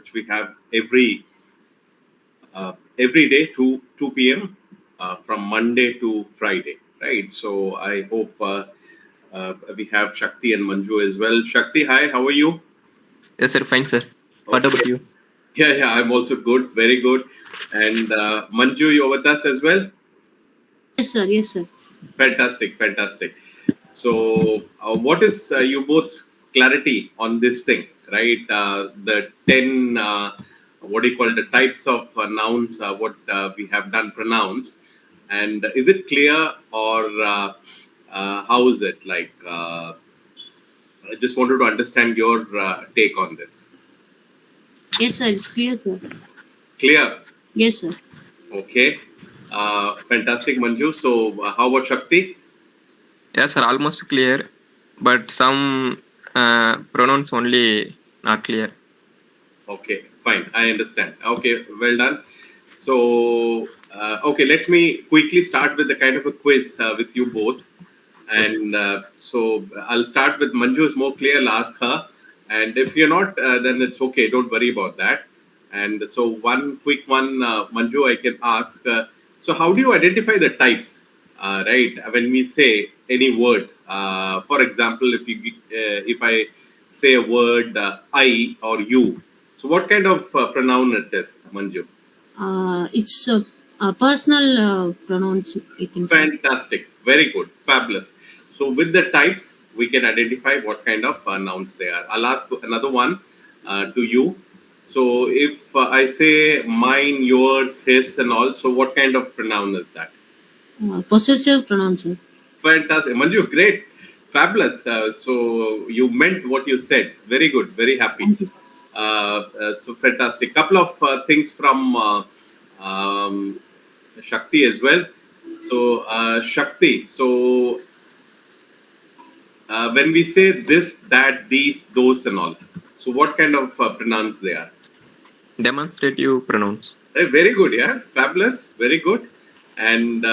which we have every day 2 p.m. From Monday to Friday, right? So I hope we have Shakti and Manju as well. Shakti, hi, how are you? Yes, sir. Fine, sir. What Okay. about you? Yeah, I'm also good, very good. And Manju, you're with us as well? Yes, sir. Yes, sir. Fantastic. So, what is you both clarity on this thing, right? The 10, what do you call it, the types of nouns, what we have done pronounce, and is it clear or how is it? Like, I just wanted to understand your take on this. Yes, sir. It's clear, sir. Clear? Yes, sir. Okay. Fantastic, Manju. So, how about Shakti? Yes, sir. Almost clear, but some pronouns only not clear. Okay, fine. I understand. Okay, well done. So, okay, let me quickly start with the kind of a quiz with you both. And so I'll start with Manju is more clear. I'll ask her. And if you're not, then it's okay. Don't worry about that. And so one quick one, Manju, I can ask. So how do you identify the types, right? When we say any word, for example, if I say a word I or you, so what kind of pronoun it is, Manju? It's a personal pronouns, I think, sir. Fantastic. Very good. Fabulous. So with the types, we can identify what kind of nouns they are. I'll ask another one to you. So if I say mine, yours, his, and all, so what kind of pronoun is that? Possessive pronouns, sir. Fantastic. Manju, great. Fabulous. So you meant what you said. Very good. Very happy. Thank you, sir. So fantastic. Couple of things from Shakti as well. So Shakti. So when we say this, that, these, those, and all, so what kind of pronouns they are? Demonstrative pronouns. Very good, yeah, fabulous, very good. And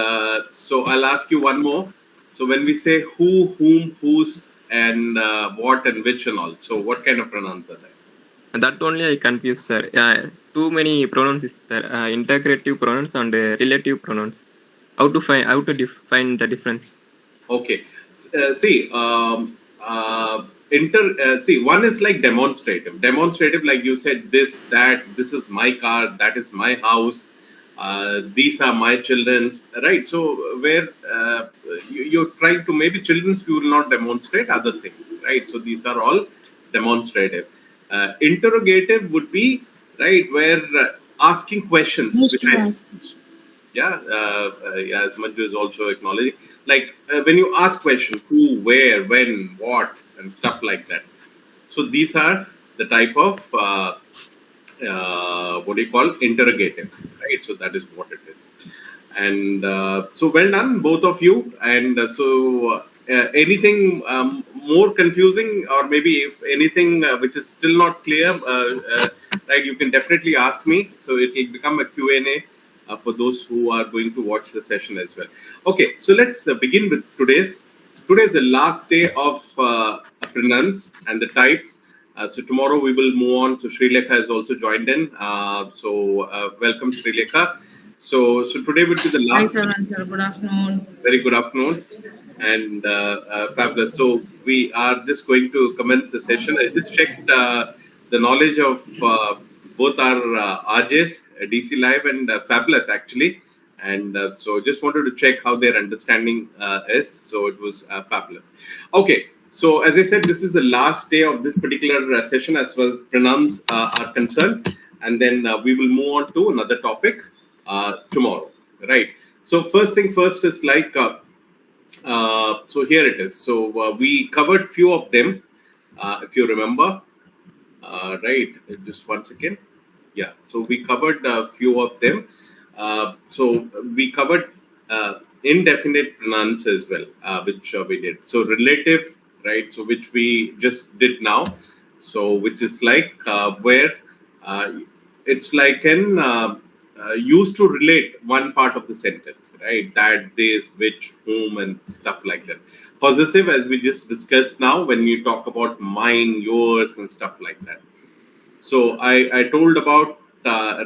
so I'll ask you one more. So when we say who, whom, whose, and what, and which, and all, so what kind of pronouns are there? And that only I confuse, sir. Too many pronouns is there. Integrative pronouns and relative pronouns. How to define the difference? Okay. See, one is like demonstrative. Demonstrative, like you said, this, that, this is my car, that is my house, these are my children's, right? So where you're trying to, maybe children's, you will not demonstrate other things, right? So these are all demonstrative. Interrogative would be, right, where asking questions, Yes, which sir. I, yeah, as Manju is also acknowledging, like when you ask question, who, where, when, what, and stuff like that. So these are the type of what do you call interrogative, right? So that is what it is. And so well done, both of you. And anything more confusing, or maybe if anything which is still not clear, right, you can definitely ask me. So it will become a Q&A for those who are going to watch the session as well. Okay, so let's begin with today's. Today is the last day of pronounce and the types. So tomorrow we will move on. So Sri Lekha has also joined in. Welcome, Sri Lekha. So today will be the last. Hi, sir. Good afternoon. Very good afternoon. And fabulous. So we are just going to commence the session. I just checked the knowledge of both our RJs, DC Live, and Fabulous actually. And so just wanted to check how their understanding is. So it was fabulous. Okay. So as I said, this is the last day of this particular session as well as pronouns are concerned. And then we will move on to another topic tomorrow. Right. So first thing first is like, so here it is. So we covered few of them, if you remember. Right. Just one second. Yeah. So we covered a few of them. So we covered indefinite pronouns as well, which we did. So relative, right? So which we just did now. So which is like where it's like an used to relate one part of the sentence, right? That, this, which, whom, and stuff like that. Possessive, as we just discussed now, when you talk about mine, yours, and stuff like that. So I told about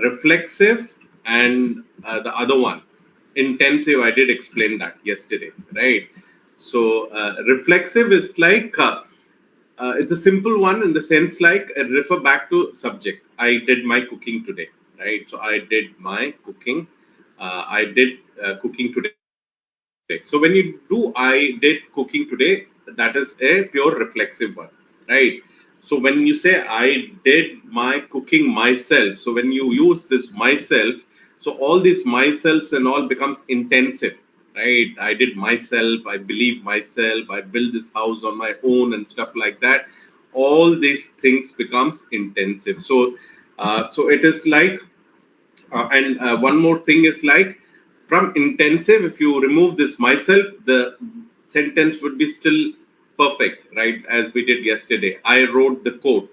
reflexive and the other one, intensive. I did explain that yesterday, right? So reflexive is like it's a simple one in the sense like refer back to subject. I did my cooking today, right? So I did my cooking. I did cooking today. So when you do I did cooking today, that is a pure reflexive one, right? So when you say I did my cooking myself, so when you use this myself, so all these myselfs and all becomes intensive, right? I did myself, I believe myself, I built this house on my own and stuff like that. All these things becomes intensive. So so it is like and one more thing is like from intensive, if you remove this myself, the sentence would be still perfect, right? As we did yesterday. I wrote the code.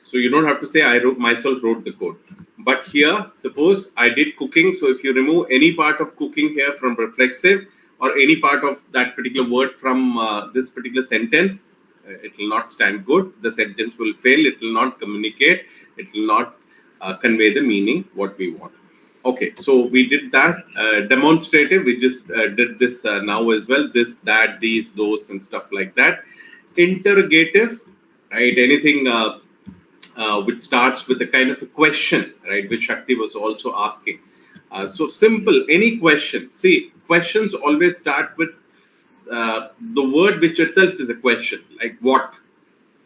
So you don't have to say I wrote myself wrote the code. But here, suppose I did cooking. So if you remove any part of cooking here from reflexive or any part of that particular word from this particular sentence, it will not stand good. The sentence will fail. It will not communicate. It will not convey the meaning what we want. Okay, so we did that demonstrative. We just did this now as well. This, that, these, those, and stuff like that. Interrogative, right? Anything which starts with a kind of a question, right? Which Shakti was also asking. So simple, any question. See, questions always start with the word which itself is a question, like what.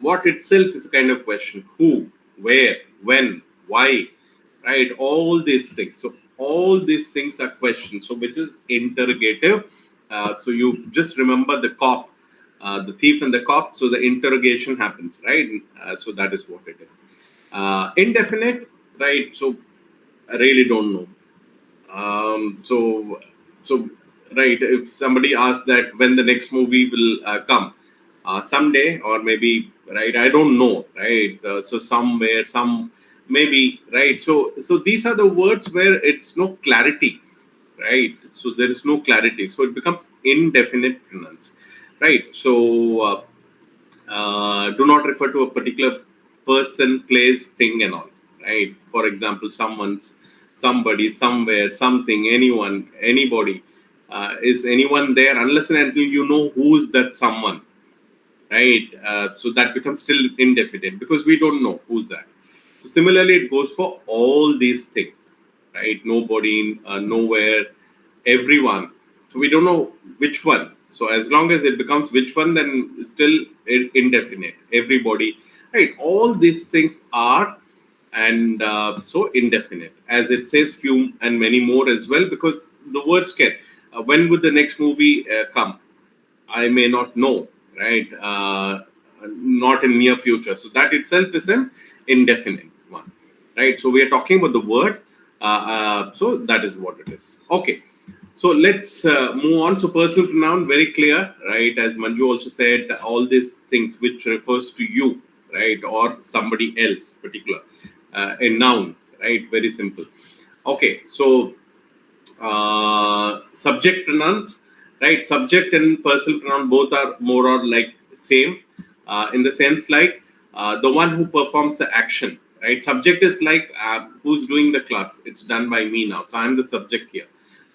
What itself is a kind of question. Who, where, when, why, right? All these things. So all these things are questions. So which is interrogative. So you just remember the cop, the thief and the cop. So the interrogation happens, right? So that is what it is. Indefinite, right? So I really don't know. So right, if somebody asks that when the next movie will come, someday or maybe, right, I don't know, right? So somewhere, some maybe, right? So these are the words where it's no clarity, right? So there is no clarity, so it becomes indefinite pronouns, right? So do not refer to a particular person, place, thing, and all, right? For example, someone's, somebody, somewhere, something, anyone, anybody. Is anyone there unless and until you know who's that someone, right? So that becomes still indefinite because we don't know who's that. So similarly, it goes for all these things, right? Nobody, nowhere, everyone. So we don't know which one. So as long as it becomes which one, then it's still indefinite. Everybody, right? All these things are and so indefinite. As it says, few and many more as well, because the words can. When would the next movie come? I may not know, right? Not in near future. So that itself is an indefinite one, right? So we are talking about the word. So that is what it is. Okay. So let's move on. So personal pronoun, very clear, right? As Manju also said, all these things which refers to you, right? Or somebody else particular. A noun, right? Very simple. Okay. So subject pronouns, right? Subject and personal pronoun both are more or like same in the sense like the one who performs the action, right? Subject is like who's doing the class. It's done by me now, so I'm the subject here.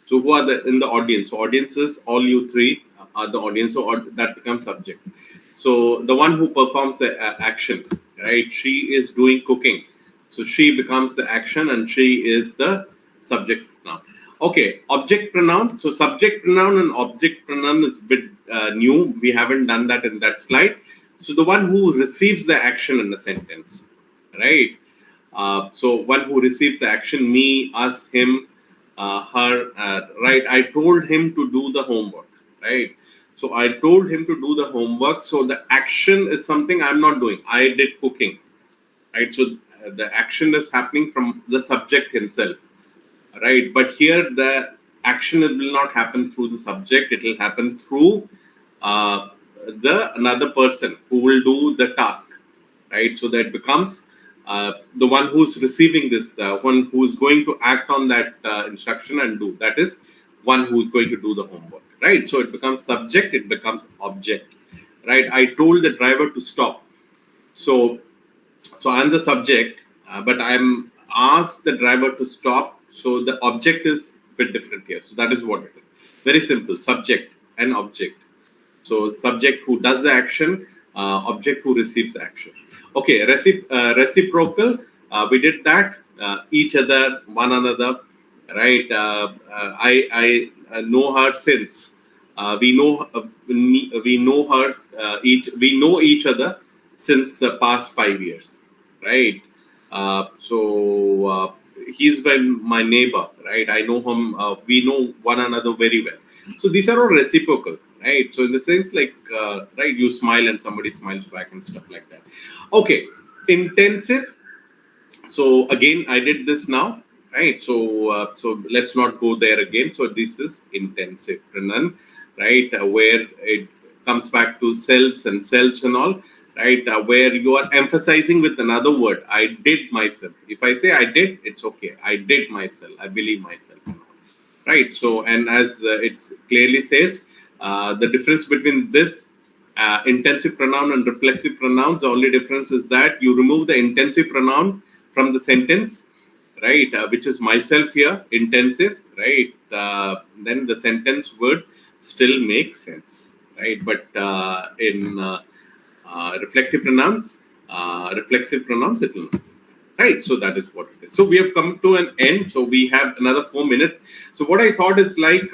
So who are in the audience? So audiences, all you three are the audience. So that becomes subject. So the one who performs the action, right? She is doing cooking, so she becomes the action, and she is the subject now. Okay, object pronoun. So subject pronoun and object pronoun is a bit new. We haven't done that in that slide. So the one who receives the action in a sentence, right? So one who receives the action, me, us, him, her, right? I told him to do the homework, right? So I told him to do the homework. So the action is something I'm not doing. I did cooking, right? So the action is happening from the subject himself, right? But here the action will not happen through the subject. It will happen through the another person who will do the task, right? So that becomes the one who's receiving this, one who's going to act on that instruction and do. That is one who's going to do the homework, right? So it becomes subject, it becomes object, right? I told the driver to stop. So I'm the subject, but I'm asked the driver to stop. So the object is a bit different here. So that is what it is. Very simple. Subject and object. So subject who does the action, object who receives action. Okay, reciprocal. We did that. Each other, one another, right? I know her since. We know her we know each other since the past 5 years, right? He's been my neighbor, right? I know him. We know one another very well. So these are all reciprocal, right? So in the sense, like, right, you smile and somebody smiles back and stuff like that. Okay, intensive. So again, I did this now, right? So let's not go there again. So this is intensive pronoun, right? Where it comes back to selves and all, right? Where you are emphasizing with another word. I did myself. If I say I did, it's okay. I did myself. I believe myself. Right. So, and as it clearly says, the difference between this intensive pronoun and reflexive pronouns, the only difference is that you remove the intensive pronoun from the sentence, right? Which is myself here, intensive, right? Then the sentence would still make sense, right? But in reflexive pronouns, it will not. Right, so that is what it is. So we have come to an end. So we have another 4 minutes. So what I thought is like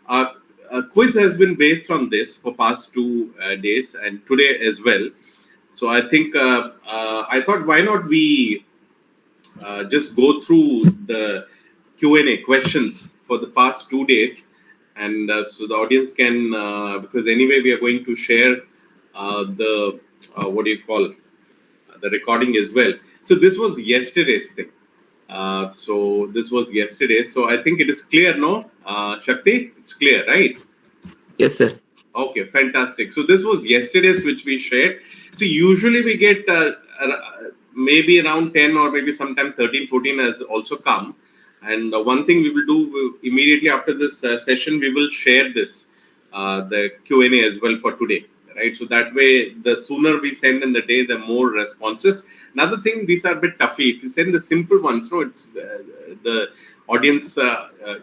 a quiz has been based on this for past 2 days and today as well. So I think I thought why not we just go through the Q&A questions for the past 2 days, and so the audience can because anyway we are going to share the what do you call the recording as well. So this was yesterday's thing. So this was yesterday. So I think it is clear, no? Shakti, it's clear, right? Yes, sir. Okay, fantastic. So this was yesterday's which we shared. So usually we get maybe around 10 or maybe sometime 13, 14 has also come. And one thing we will do immediately after this session, we will share this, the Q&A as well for today. Right, so that way, the sooner we send in the day, the more responses. Another thing, these are a bit toughy. If you send the simple ones, no, it's the audience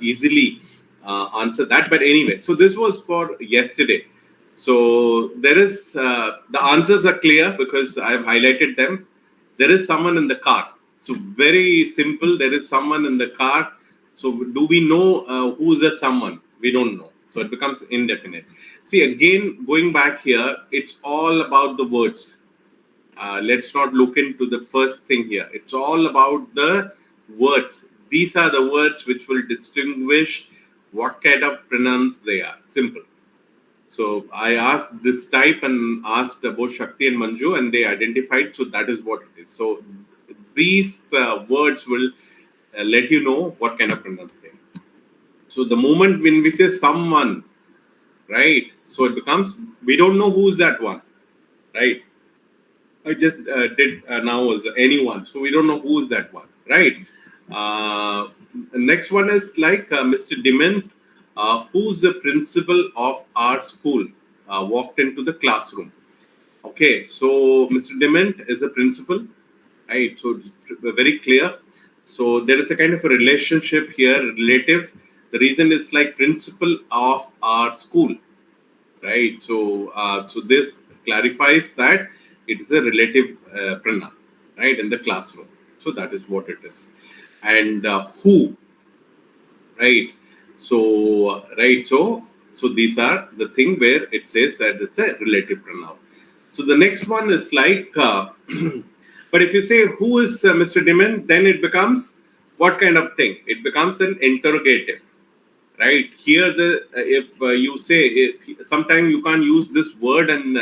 easily answer that. But anyway, so this was for yesterday. So there is the answers are clear because I have highlighted them. There is someone in the car. So very simple. There is someone in the car. So do we know who is that someone? We don't know. So it becomes indefinite. See, again, going back here, it's all about the words. Let's not look into the first thing here. It's all about the words. These are the words which will distinguish what kind of pronouns they are. Simple. So I asked this type and asked both Shakti and Manju, and they identified. So that is what it is. So these words will let you know what kind of pronouns they are. So the moment when we say someone, right? So it becomes, we don't know who's that one, right? I just did now as anyone. So we don't know who's that one, right? Next one is like Mr. Dement, who's the principal of our school, walked into the classroom. Okay, so Mr. Dement is a principal, right? So it's very clear. So there is a kind of a relationship here, relative. The reason is like principal of our school, right? So, so this clarifies that it is a relative pronoun, right, in the classroom. So that is what it is. And who, right? So, right. So these are the thing where it says that it's a relative pronoun. So the next one is like, but if you say who is Mr. Dement, then it becomes what kind of thing? It becomes an interrogative. Right here, if you say sometimes you can't use this word and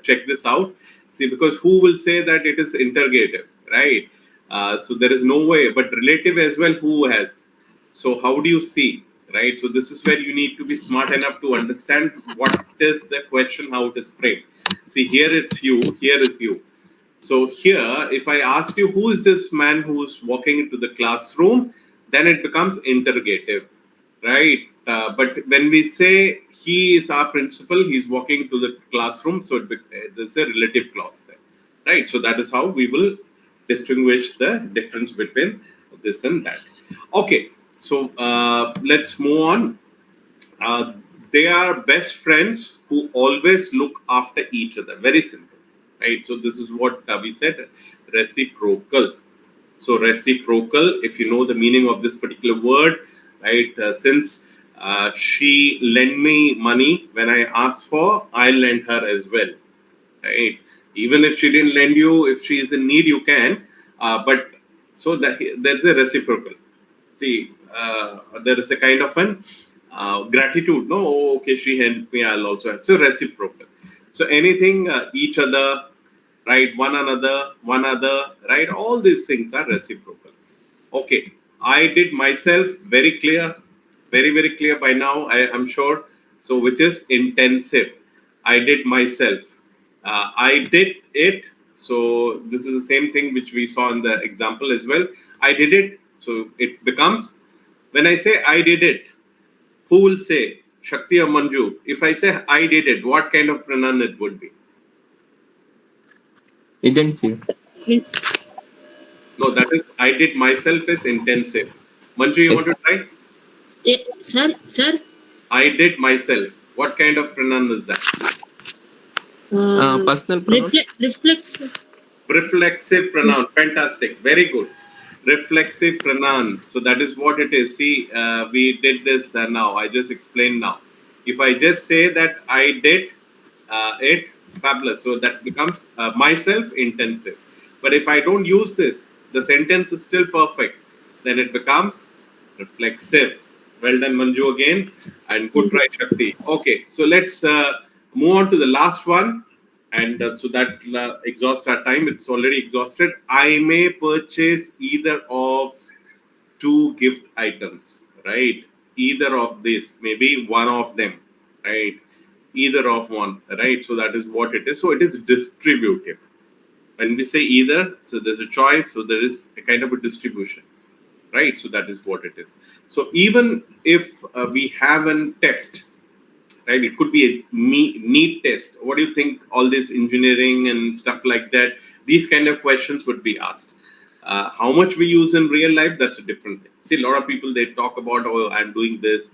check this out. See, because who will say that it is interrogative, right? So there is no way, but relative as well. Who has? So how do you see, right? So this is where you need to be smart enough to understand what is the question, how it is framed. See, here it's you, here is you. So here, if I ask you who is this man who is walking into the classroom, then it becomes interrogative. Right, but when we say he is our principal, he is walking to the classroom, so there's a relative clause there, right? So that is how we will distinguish the difference between this and that. Okay, so let's move on. They are best friends who always look after each other. Very simple, right? So this is what we said, reciprocal. So reciprocal, if you know the meaning of this particular word, right? Since she lent me money when I asked for, I lent her as well, right? Even if she didn't lend you, if she is in need, you can. But so that there's a reciprocal. See, there is a kind of an gratitude. No, oh, okay, she helped me, I'll also help. So reciprocal. So anything, each other, right? One another, right? All these things are reciprocal. Okay, I did myself, very clear, very, very clear by now, I'm sure. So which is intensive. I did myself. I did it. So this is the same thing which we saw in the example as well. I did it. So it becomes, when I say I did it, who will say Shakti or Manju? If I say I did it, what kind of pronoun it would be? Intensive. No, that is I did myself is intensive. Manju, you Yes. want to try? Sir. I did myself. What kind of pronoun is that? Personal pronoun. Reflexive. Reflexive pronoun. Fantastic. Very good. Reflexive pronoun. So that is what it is. See, we did this now. I just explained now. If I just say that I did it, fabulous. So that becomes myself, intensive. But if I don't use this, the sentence is still perfect. Then it becomes reflexive. Well done, Manju, again. And good try, Shakti. Okay, so let's move on to the last one. And so that exhausts our time. It's already exhausted. I may purchase either of two gift items, right? Either of these, maybe one of them, right? Either of one, right? So that is what it is. So it is distributive. When we say either, so there's a choice. So there is a kind of a distribution, right? So that is what it is. So even if we have a test, right? It could be a NEET test. What do you think? All this engineering and stuff like that, these kind of questions would be asked. How much we use in real life, that's a different thing. See, a lot of people, they talk about, oh, I'm doing this,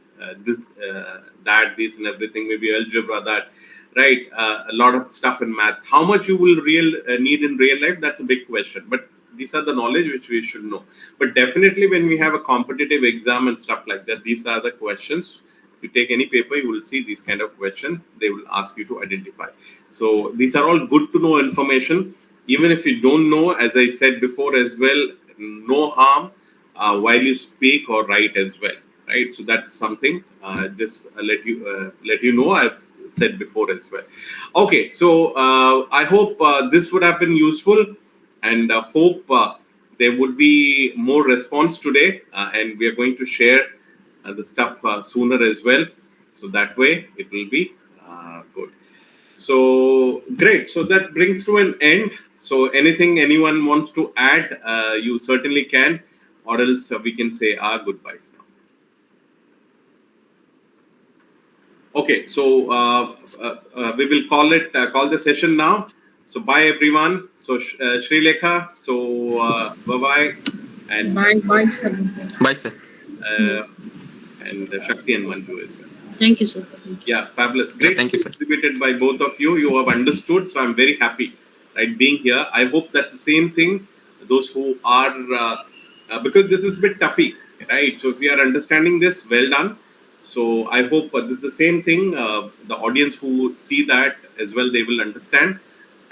that, this and everything, maybe algebra, that, right? A lot of stuff in math. How much you will need in real life, that's a big question. But these are the knowledge which we should know. But definitely when we have a competitive exam and stuff like that, these are the questions. You take any paper, you will see these kind of questions. They will ask you to identify. So these are all good to know information. Even if you don't know, as I said before as well, no harm while you speak or write as well, right? So that's something just let you know. I've said before as well. Okay, so I hope this would have been useful, and hope there would be more response today, and we are going to share the stuff sooner as well. So that way it will be good. So great. So that brings to an end. So anything anyone wants to add, you certainly can, or else we can say our goodbyes now. Okay. So we will call the session now. So bye everyone. So Sri Lekha. So bye bye. And Bye, sir. Bye, sir. And Shakti and Manju as well. Thank you, sir. Thank you. Yeah, fabulous. Great. Thank you, sir. Exhibited by both of you. You have understood. So I'm very happy, right, being here. I hope that's the same thing. Those who are, because this is a bit toughy, right? So if you are understanding this, well done. So I hope this is the same thing. The audience who see that as well, they will understand.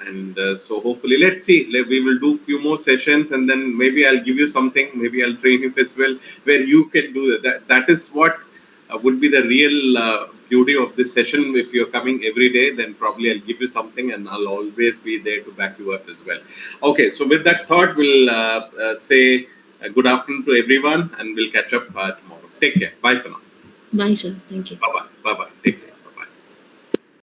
And so hopefully, let's see. We will do few more sessions, and then maybe I'll give you something. Maybe I'll train you as well, where you can do that. That is what would be the real beauty of this session. If you're coming every day, then probably I'll give you something, and I'll always be there to back you up as well. Okay, so with that thought, we'll say good afternoon to everyone, and we'll catch up tomorrow. Take care. Bye for now. Bye, sir. Thank you. Bye bye. Bye bye. Take care.